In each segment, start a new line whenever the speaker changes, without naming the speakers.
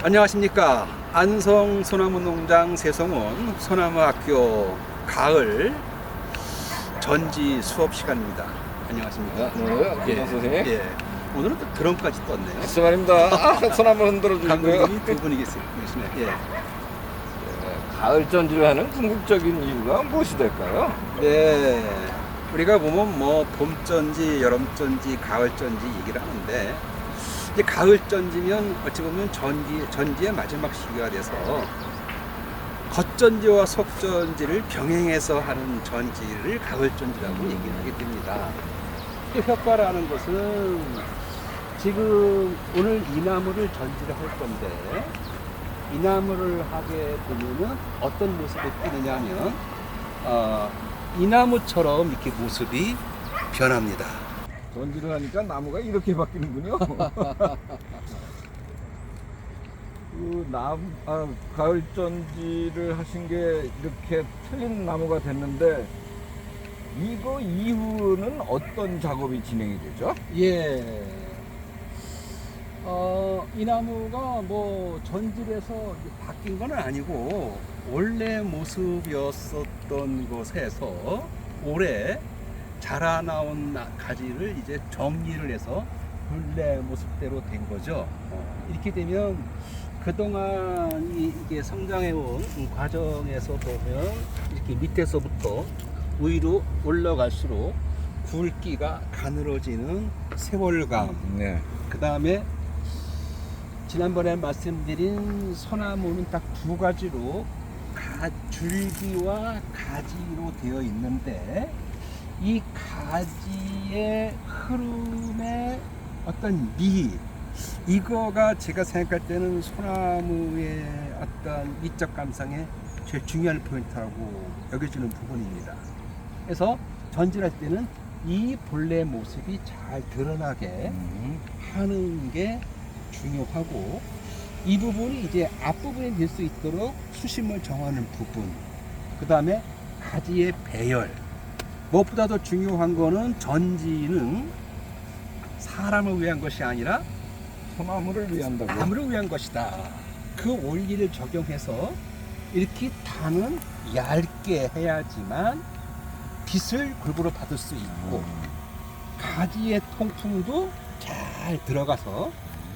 안녕하십니까. 안성 소나무 농장 세송원 소나무학교 가을 전지 수업 시간입니다. 안녕하십니까.
네, 선생님.
예. 오늘은 또 드럼까지 떴네요.
수고하십니다. 손 한번 흔들어 주시고요.
감독님이 두 분이 계시네. 예.
가을 전지를 하는 궁극적인 이유가 무엇이 될까요?
네. 우리가 보면 뭐 봄전지, 여름전지, 가을전지 얘기를 하는데 이제 가을전지면 어찌 보면 전지의 마지막 시기가 돼서 겉전지와 속전지를 병행해서 하는 전지를 가을전지라고 얘기를 하게 됩니다. 이 효과라는 것은 지금 오늘 이 나무를 전지를 할 건데 이 나무를 하게 되면은 어떤 모습이 뜨느냐 하면 이 나무처럼 이렇게 모습이 변합니다.
전지를 하니까 나무가 이렇게 바뀌는군요. 가을 전지를 하신 게 이렇게 틀린 나무가 됐는데 이거 이후는 어떤 작업이 진행이 되죠?
예. 이 나무가 뭐 전질에서 바뀐 건 아니고 원래 모습이었었던 곳에서 올해 자라나온 가지를 이제 정리를 해서 본래 모습대로 된 거죠. 이렇게 되면 그동안 이게 성장해온 과정에서 보면 이렇게 밑에서부터 위로 올라갈수록 굵기가 가늘어지는 세월감.
네.
그 다음에 지난번에 말씀드린 소나무는 딱 두 가지로 줄기와 가지로 되어 있는데 이 가지의 흐름의 어떤 이거가 제가 생각할 때는 소나무의 어떤 미적 감상의 제일 중요한 포인트라고 여겨지는 부분입니다. 그래서 전질할 때는 이 본래 모습이 잘 드러나게 하는 게 중요하고 이 부분이 이제 앞부분이 될 수 있도록 수심을 정하는 부분, 그 다음에 가지의 배열, 무엇보다 더 중요한 거는 전지는 사람을 위한 것이 아니라
소나무를 위한다고.
나무를 위한 것이다. 그 원리를 적용해서 이렇게 단은 얇게 해야지만 빛을 골고루 받을 수 있고 가지의 통풍도 잘 들어가서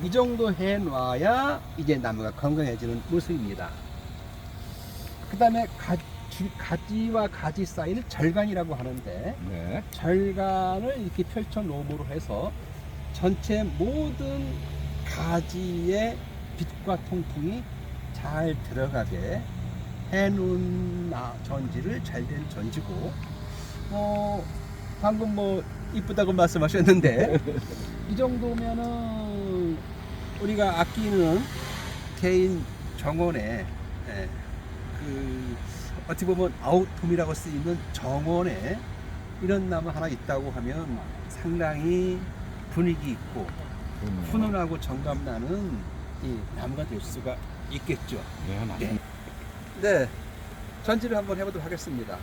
이 정도 해놔야 이제 나무가 건강해지는 모습입니다. 그 다음에 가지와 가지 사이를 절간이라고 하는데
네.
절간을 이렇게 펼쳐 놓음으로 해서 전체 모든 가지의 빛과 통풍이 잘 들어가게 해놓은 전지를 잘된 전지고 방금 뭐 이쁘다고 말씀하셨는데 이 정도면은 우리가 아끼는 개인 정원에 어떻게 보면 아웃홈이라고 쓰이는 정원에 이런 나무 하나 있다고 하면 상당히 분위기 있고 훈훈하고 정감 나는 이 나무가 될 수가 있겠죠.
네, 맞습니다.
네, 전지를 한번 해보도록 하겠습니다.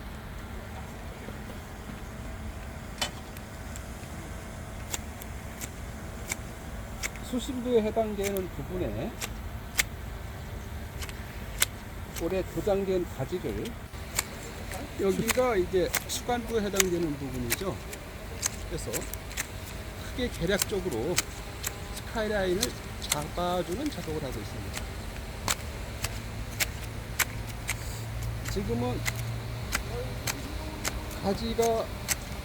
수심도에 해당되는 부분에 올해 도장된 가지를 여기가 이제 수간부에 해당되는 부분이죠. 그래서 크게 계략적으로 스카이라인을 잡아주는 작업을 하고 있습니다. 지금은 가지가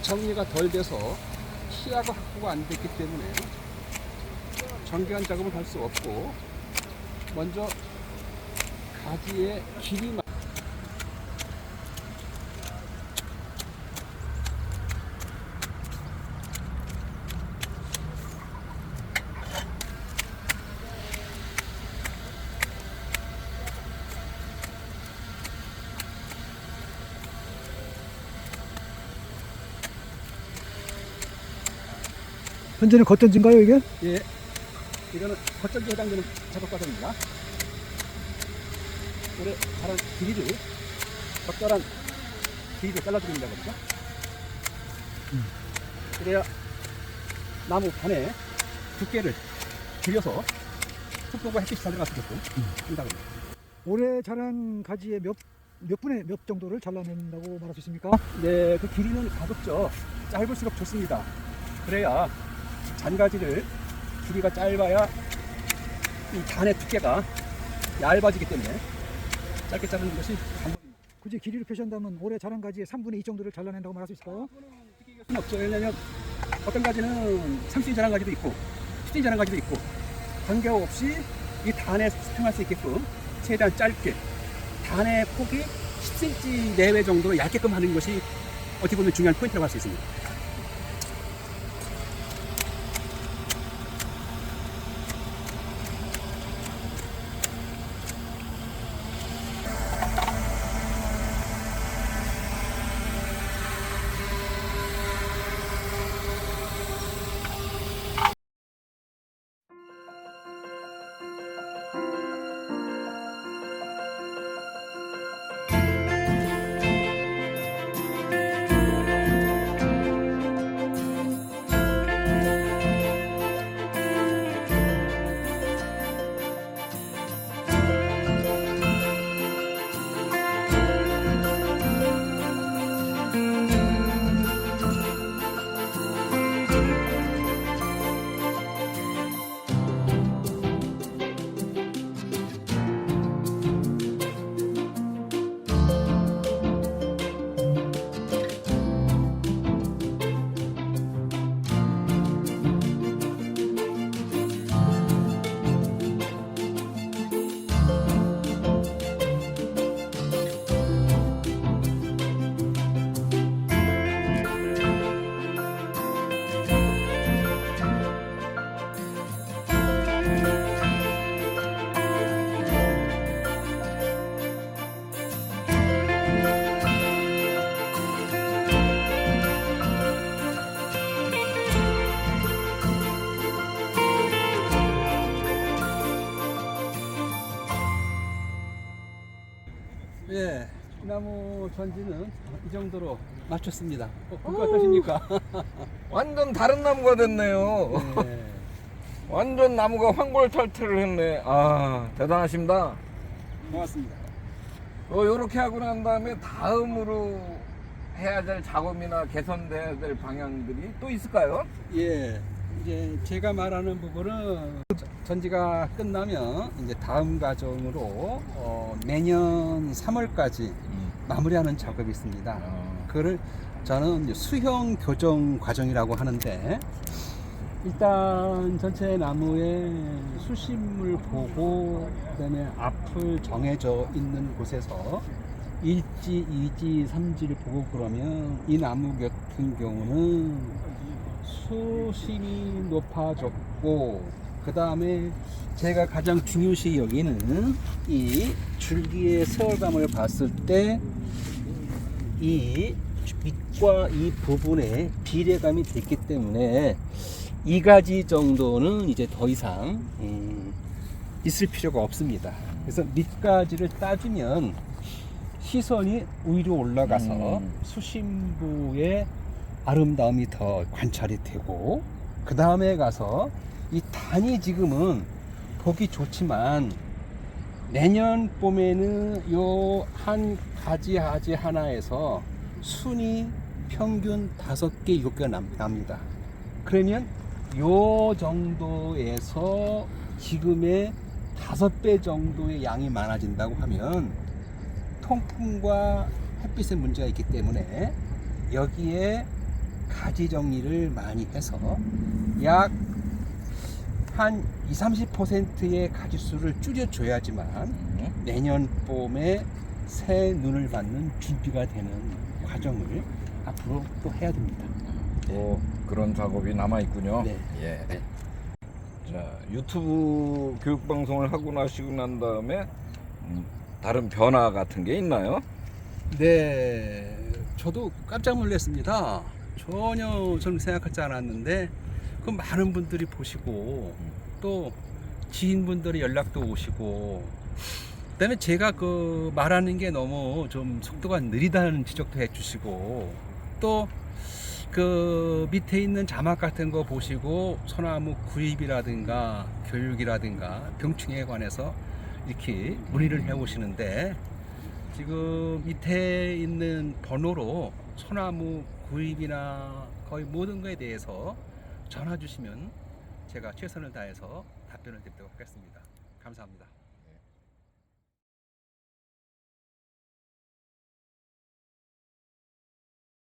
정리가 덜 돼서 시야가 확보가 안 됐기 때문에 정교한 작업을 할 수 없고 먼저 가지의 길이만
현재는 겉전지인가요 이게?
예, 이거는 겉절기에 해당되는 작업 과정입니다. 올해 자란 길이를 적절한 길이를 잘라드립니다. 그렇죠? 그래야 나무 판에 두께를 줄여서 흙보고 햇빛이 잘 들어갈 수 있게끔 한다고.
올해 자란 가지의 몇 분의 몇 정도를 잘라낸다고 말할 수 있습니까?
네, 그 길이는 가급적 짧을수록 좋습니다. 그래야 잔가지를 길이가 짧아야 이 단의 두께가 얇아지기 때문에 짧게 자르는 것이 방법입니다.
굳이 길이를 표시한다면 올해 자란 가지의 3분의 2 정도를 잘라낸다고 말할 수 있을까요?
수는 없죠. 왜냐하면 어떤 가지는 30인 자란 가지도 있고 10인 자란 가지도 있고 관계없이 이 단에 수평할 수 있게끔 최대한 짧게 단의 폭이 10cm 내외 정도로 얇게끔 하는 것이 어떻게 보면 중요한 포인트라고 할 수 있습니다. 예, 이 나무 전지는 이 정도로 맞췄습니다. 그거 어떠십니까?
완전 다른 나무가 됐네요.
네.
완전 나무가 황골탈퇴를 했네. 아, 대단하십니다.
고맙습니다.
요렇게 하고 난 다음에 다음으로 해야 될 작업이나 개선돼야 될 방향들이 또 있을까요?
예, 이제 제가 말하는 부분은 전지가 끝나면 이제 다음 과정으로 매년 3월까지 마무리하는 작업이 있습니다. 그거를 저는 이제 수형 교정 과정이라고 하는데, 일단 전체 나무의 수심을 보고 그다음에 앞을 정해져 있는 곳에서 1지, 2지, 3지를 보고 그러면 이 나무 같은 경우는 수심이 높아졌고, 그 다음에 제가 가장 중요시 여기는 이 줄기의 세월감을 봤을 때 이 밑과 이 부분에 비례감이 됐기 때문에 이 가지 정도는 이제 더 이상 있을 필요가 없습니다. 그래서 밑가지를 따주면 시선이 위로 올라가서 수심부의 아름다움이 더 관찰이 되고, 그 다음에 가서 이 단이 지금은 보기 좋지만 내년 봄에는 요 한 가지 하나에서 순이 평균 5개, 6개가 납니다. 그러면 요 정도에서 지금의 5배 정도의 양이 많아진다고 하면 통풍과 햇빛의 문제가 있기 때문에 여기에 가지 정리를 많이 해서 약 한 20-30%의 가지수를 줄여줘야지만 내년 봄에 새 눈을 받는 준비가 되는 과정을 앞으로 또 해야 됩니다.
또 그런 작업이 남아 있군요.
네.
예.
네.
자, 유튜브 교육 방송을 하고 나시고 난 다음에 다른 변화 같은 게 있나요?
네, 저도 깜짝 놀랐습니다. 전혀 저는 생각하지 않았는데 그 많은 분들이 보시고 또 지인분들의 연락도 오시고, 그다음에 제가 그 말하는 게 너무 좀 속도가 느리다는 지적도 해주시고, 또 그 밑에 있는 자막 같은 거 보시고 소나무 구입이라든가 교육이라든가 병충해에 관해서 이렇게 문의를 해 오시는데, 지금 밑에 있는 번호로 소나무 구입이나 거의 모든 것에 대해서 전화 주시면 제가 최선을 다해서 답변을 드리도록 하겠습니다. 감사합니다.